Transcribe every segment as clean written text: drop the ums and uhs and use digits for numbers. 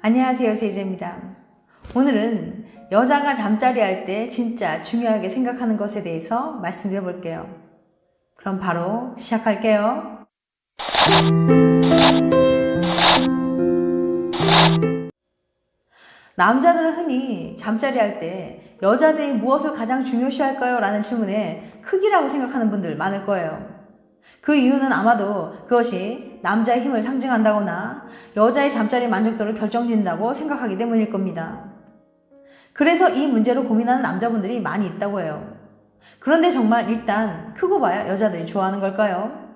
안녕하세요, 제이제입니다. 오늘은 여자가 잠자리 할 때 진짜 중요하게 생각하는 것에 대해서 말씀드려 볼게요. 그럼 바로 시작할게요. 남자들은 흔히 잠자리 할 때 여자들이 무엇을 가장 중요시할까요? 라는 질문에 크기라고 생각하는 분들 많을 거예요. 그 이유는 아마도 그것이 남자의 힘을 상징한다거나 여자의 잠자리 만족도를 결정짓는다고 생각하기 때문일 겁니다. 그래서 이 문제로 고민하는 남자분들이 많이 있다고 해요. 그런데 정말 일단 크고 봐야 여자들이 좋아하는 걸까요?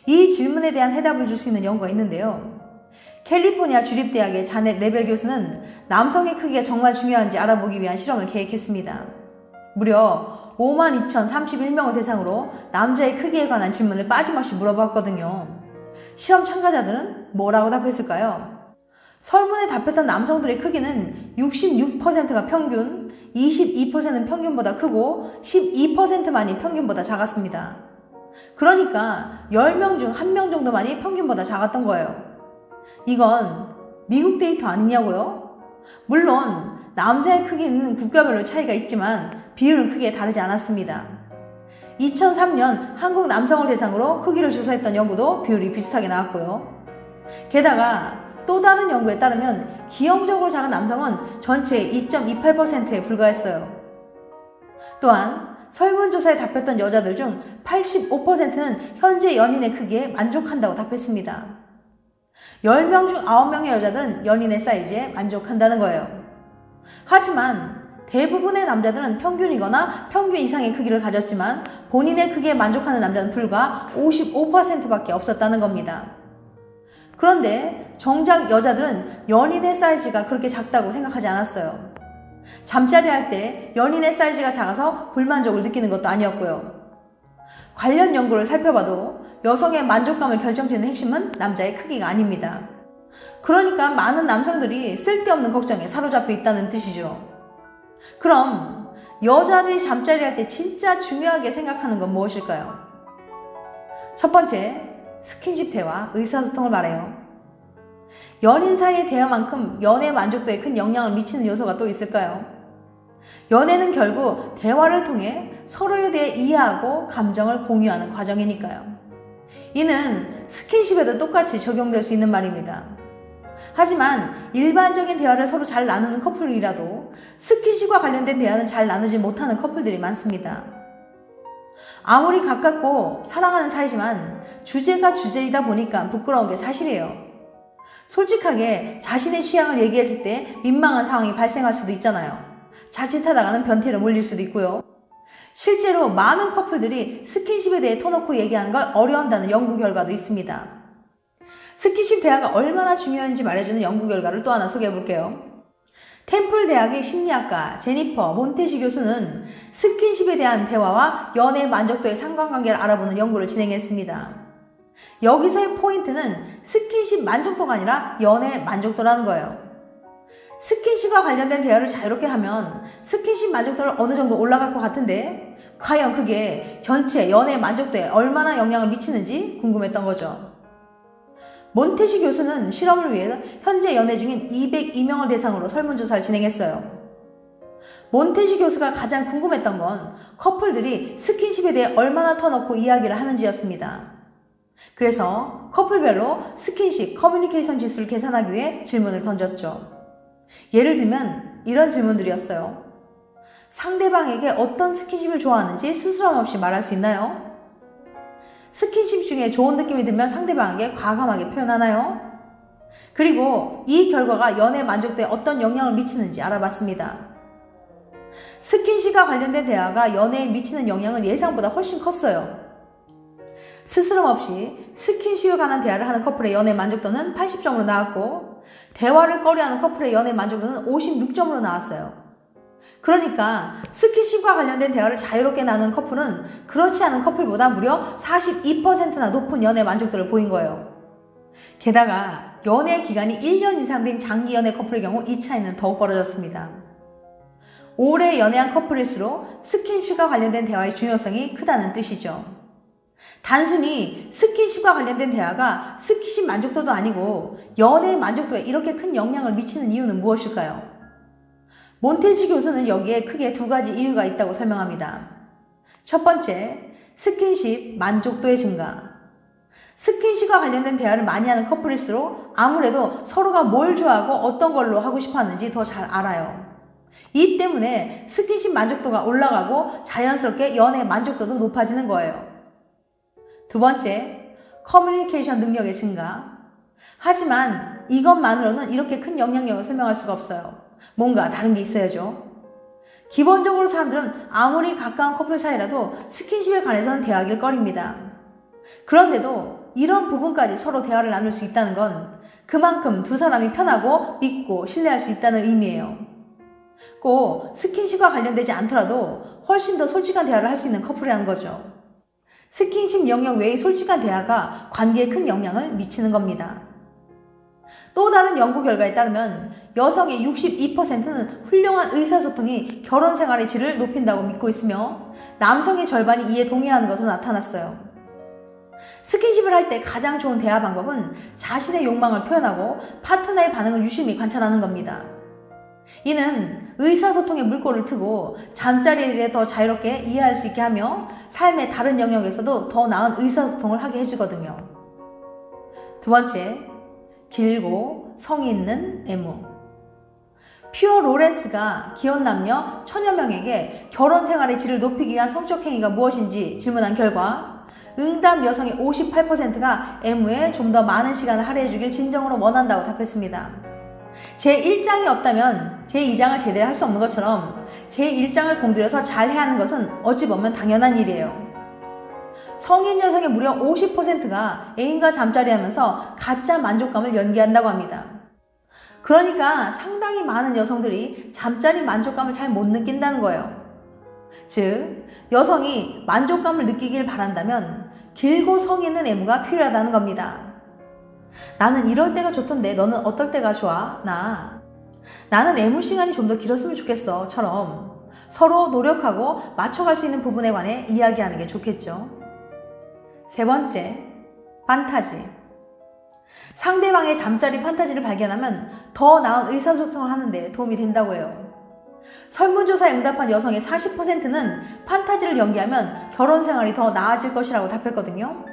이 질문에 대한 해답을 줄 수 있는 연구가 있는데요. 캘리포니아 주립대학의 자넷 레벨 교수는 남성의 크기가 정말 중요한지 알아보기 위한 실험을 계획했습니다. 무려 52,031명을 대상으로 남자의 크기에 관한 질문을 빠짐없이 물어봤거든요. 실험 참가자들은 뭐라고 답했을까요? 설문에 답했던 남성들의 크기는 66%가 평균, 22%는 평균보다 크고 12%만이 평균보다 작았습니다. 그러니까 10명 중 1명 정도만이 평균보다 작았던 거예요. 이건 미국 데이터 아니냐고요? 물론 남자의 크기는 국가별로 차이가 있지만 비율은 크게 다르지 않았습니다. 2003년 한국 남성을 대상으로 크기를 조사했던 연구도 비율이 비슷하게 나왔고요. 게다가 또 다른 연구에 따르면 기형적으로 작은 남성은 전체의 2.28%에 불과했어요. 또한 설문조사에 답했던 여자들 중 85%는 현재 연인의 크기에 만족한다고 답했습니다. 10명 중 9명의 여자들은 연인의 사이즈에 만족한다는 거예요. 하지만 대부분의 남자들은 평균이거나 평균 이상의 크기를 가졌지만 본인의 크기에 만족하는 남자는 불과 55%밖에 없었다는 겁니다. 그런데 정작 여자들은 연인의 사이즈가 그렇게 작다고 생각하지 않았어요. 잠자리 할 때 연인의 사이즈가 작아서 불만족을 느끼는 것도 아니었고요. 관련 연구를 살펴봐도 여성의 만족감을 결정짓는 핵심은 남자의 크기가 아닙니다. 그러니까 많은 남성들이 쓸데없는 걱정에 사로잡혀 있다는 뜻이죠. 그럼 여자들이 잠자리 할 때 진짜 중요하게 생각하는 건 무엇일까요? 첫 번째, 스킨십 대화, 의사소통을 말해요. 연인 사이의 대화만큼 연애 만족도에 큰 영향을 미치는 요소가 또 있을까요? 연애는 결국 대화를 통해 서로에 대해 이해하고 감정을 공유하는 과정이니까요. 이는 스킨십에도 똑같이 적용될 수 있는 말입니다. 하지만 일반적인 대화를 서로 잘 나누는 커플이라도 스킨십과 관련된 대화는 잘 나누지 못하는 커플들이 많습니다. 아무리 가깝고 사랑하는 사이지만 주제가 주제이다 보니까 부끄러운 게 사실이에요. 솔직하게 자신의 취향을 얘기했을 때 민망한 상황이 발생할 수도 있잖아요. 자칫하다가는 변태로 몰릴 수도 있고요. 실제로 많은 커플들이 스킨십에 대해 터놓고 얘기하는 걸 어려워한다는 연구 결과도 있습니다. 스킨십 대화가 얼마나 중요한지 말해주는 연구 결과를 또 하나 소개해 볼게요. 템플 대학의 심리학과 제니퍼 몬테시 교수는 스킨십에 대한 대화와 연애 만족도의 상관관계를 알아보는 연구를 진행했습니다. 여기서의 포인트는 스킨십 만족도가 아니라 연애 만족도라는 거예요. 스킨십과 관련된 대화를 자유롭게 하면 스킨십 만족도를 어느 정도 올라갈 것 같은데 과연 그게 전체 연애 만족도에 얼마나 영향을 미치는지 궁금했던 거죠. 몬테시 교수는 실험을 위해 현재 연애 중인 202명을 대상으로 설문조사를 진행했어요. 몬테시 교수가 가장 궁금했던 건 커플들이 스킨십에 대해 얼마나 터놓고 이야기를 하는지였습니다. 그래서 커플별로 스킨십 커뮤니케이션 지수를 계산하기 위해 질문을 던졌죠. 예를 들면 이런 질문들이었어요. 상대방에게 어떤 스킨십을 좋아하는지 스스럼 없이 말할 수 있나요? 스킨십 중에 좋은 느낌이 들면 상대방에게 과감하게 표현하나요? 그리고 이 결과가 연애 만족도에 어떤 영향을 미치는지 알아봤습니다. 스킨십과 관련된 대화가 연애에 미치는 영향은 예상보다 훨씬 컸어요. 스스럼 없이 스킨십에 관한 대화를 하는 커플의 연애 만족도는 80점으로 나왔고 대화를 꺼려하는 커플의 연애 만족도는 56점으로 나왔어요. 그러니까 스킨십과 관련된 대화를 자유롭게 나누는 커플은 그렇지 않은 커플보다 무려 42%나 높은 연애 만족도를 보인 거예요. 게다가 연애 기간이 1년 이상 된 장기 연애 커플의 경우 이 차이는 더욱 벌어졌습니다. 오래 연애한 커플일수록 스킨십과 관련된 대화의 중요성이 크다는 뜻이죠. 단순히 스킨십과 관련된 대화가 스킨십 만족도도 아니고 연애 만족도에 이렇게 큰 영향을 미치는 이유는 무엇일까요? 몬테지 교수는 여기에 크게 두 가지 이유가 있다고 설명합니다. 첫 번째, 스킨십 만족도의 증가. 스킨십과 관련된 대화를 많이 하는 커플일수록 아무래도 서로가 뭘 좋아하고 어떤 걸로 하고 싶어 하는지 더 잘 알아요. 이 때문에 스킨십 만족도가 올라가고 자연스럽게 연애 만족도도 높아지는 거예요. 두 번째, 커뮤니케이션 능력의 증가. 하지만 이것만으로는 이렇게 큰 영향력을 설명할 수가 없어요. 뭔가 다른 게 있어야죠. 기본적으로 사람들은 아무리 가까운 커플 사이라도 스킨십에 관해서는 대화길 거립니다. 그런데도 이런 부분까지 서로 대화를 나눌 수 있다는 건 그만큼 두 사람이 편하고 믿고 신뢰할 수 있다는 의미예요. 꼭 스킨십과 관련되지 않더라도 훨씬 더 솔직한 대화를 할 수 있는 커플이라는 거죠. 스킨십 영역 외의 솔직한 대화가 관계에 큰 영향을 미치는 겁니다. 또 다른 연구 결과에 따르면 여성의 62%는 훌륭한 의사소통이 결혼 생활의 질을 높인다고 믿고 있으며 남성의 절반이 이에 동의하는 것으로 나타났어요. 스킨십을 할 때 가장 좋은 대화 방법은 자신의 욕망을 표현하고 파트너의 반응을 유심히 관찰하는 겁니다. 이는 의사소통의 물꼬를 트고 잠자리에 대해 더 자유롭게 이해할 수 있게 하며 삶의 다른 영역에서도 더 나은 의사소통을 하게 해주거든요. 두 번째, 길고 성의 있는 애무. 퓨어 로렌스가 기혼 남녀 1000여 명에게 결혼 생활의 질을 높이기 위한 성적 행위가 무엇인지 질문한 결과 응답 여성의 58%가 애무에 좀 더 많은 시간을 할애해 주길 진정으로 원한다고 답했습니다. 제1장이 없다면 제2장을 제대로 할 수 없는 것처럼 제1장을 공들여서 잘 해야 하는 것은 어찌 보면 당연한 일이에요. 성인 여성의 무려 50%가 애인과 잠자리하면서 가짜 만족감을 연기한다고 합니다. 그러니까 상당히 많은 여성들이 잠자리 만족감을 잘 못 느낀다는 거예요. 즉, 여성이 만족감을 느끼길 바란다면 길고 성의 있는 애무가 필요하다는 겁니다. 나는 이럴 때가 좋던데 너는 어떨 때가 좋아? 나는 애무 시간이 좀 더 길었으면 좋겠어 처럼 서로 노력하고 맞춰갈 수 있는 부분에 관해 이야기하는 게 좋겠죠. 세 번째, 판타지. 상대방의 잠자리 판타지를 발견하면 더 나은 의사소통을 하는 데 도움이 된다고 해요. 설문조사에 응답한 여성의 40%는 판타지를 연기하면 결혼 생활이 더 나아질 것이라고 답했거든요.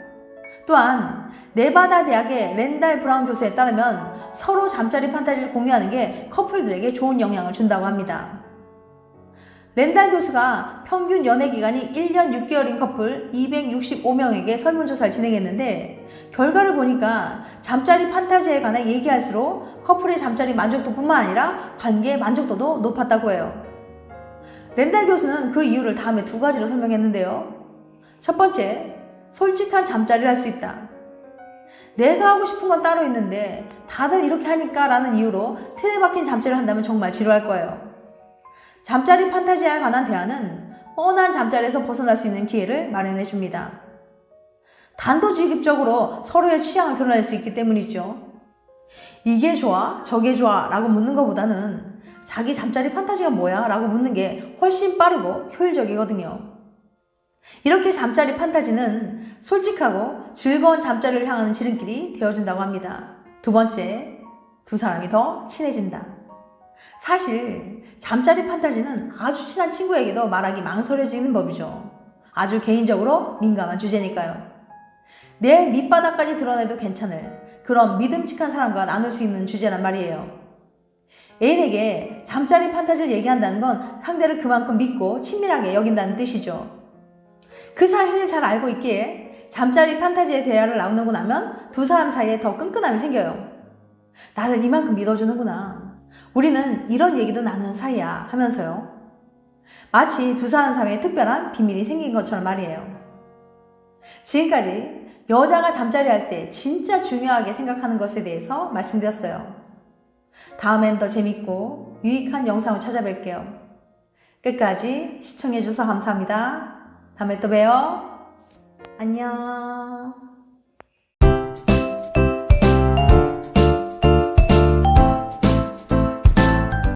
또한 네바다 대학의 랜달 브라운 교수에 따르면 서로 잠자리 판타지를 공유하는 게 커플들에게 좋은 영향을 준다고 합니다. 랜달 교수가 평균 연애 기간이 1년 6개월인 커플 265명에게 설문조사를 진행했는데 결과를 보니까 잠자리 판타지에 관해 얘기할수록 커플의 잠자리 만족도뿐만 아니라 관계의 만족도도 높았다고 해요. 랜달 교수는 그 이유를 다음에 두 가지로 설명했는데요. 첫 번째, 솔직한 잠자리를 할 수 있다. 내가 하고 싶은 건 따로 있는데 다들 이렇게 하니까 라는 이유로 틀에 박힌 잠자리를 한다면 정말 지루할 거예요. 잠자리 판타지에 관한 대화는 뻔한 잠자리에서 벗어날 수 있는 기회를 마련해 줍니다. 단도직입적으로 서로의 취향을 드러낼 수 있기 때문이죠. 이게 좋아? 저게 좋아? 라고 묻는 것보다는 자기 잠자리 판타지가 뭐야? 라고 묻는 게 훨씬 빠르고 효율적이거든요. 이렇게 잠자리 판타지는 솔직하고 즐거운 잠자리를 향하는 지름길이 되어준다고 합니다. 두 번째, 두 사람이 더 친해진다. 사실 잠자리 판타지는 아주 친한 친구에게도 말하기 망설여지는 법이죠. 아주 개인적으로 민감한 주제니까요. 내 밑바닥까지 드러내도 괜찮을 그런 믿음직한 사람과 나눌 수 있는 주제란 말이에요. 애인에게 잠자리 판타지를 얘기한다는 건 상대를 그만큼 믿고 친밀하게 여긴다는 뜻이죠. 그 사실을 잘 알고 있기에 잠자리 판타지의 대화를 나누고 나면 두 사람 사이에 더 끈끈함이 생겨요. 나를 이만큼 믿어주는구나. 우리는 이런 얘기도 나누는 사이야 하면서요. 마치 두 사람 사이에 특별한 비밀이 생긴 것처럼 말이에요. 지금까지 여자가 잠자리 할 때 진짜 중요하게 생각하는 것에 대해서 말씀드렸어요. 다음엔 더 재밌고 유익한 영상을 찾아뵐게요. 끝까지 시청해주셔서 감사합니다. 다음에 또 봬요. 안녕.